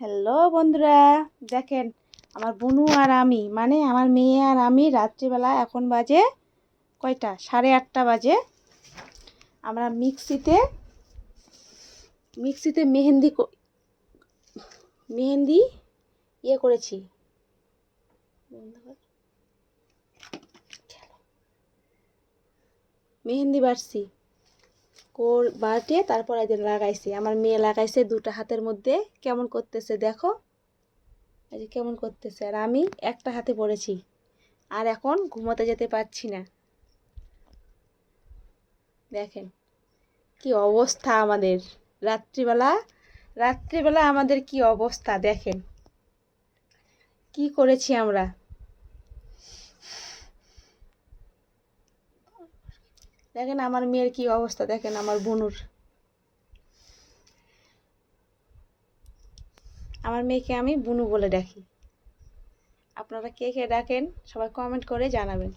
Hello বন্ধুরা, দেখেন আমার বুনু আর আমি মানে আমার মেয়ে আর আমি রাত্রিবেলা এখন বাজে কয়টা 8:30 বাজে। আমরা মিক্সিতে মেহেন্দি করেছি, মেহেন্দি বাটছি বাটে তারপর এদের লাগাইছি। আমার মেয়ে লাগাইছে দুটো হাতের মধ্যে, কেমন করতেছে দেখো, এই যে কেমন করতেছে। আর আমি একটা হাতে পড়েছি, আর এখন ঘুমোতে যেতে পারছি না। দেখেন কি অবস্থা আমাদের রাত্রিবেলা আমাদের কি অবস্থা, দেখেন কি করেছি আমরা। দেখেন আমার মেয়ের কি অবস্থা, দেখেন আমার বোনুর। আমার মেয়েকে আমি বুনু বলে ডাকি। আপনারা কে কে ডাকেন সবাই কমেন্ট করে জানাবেন।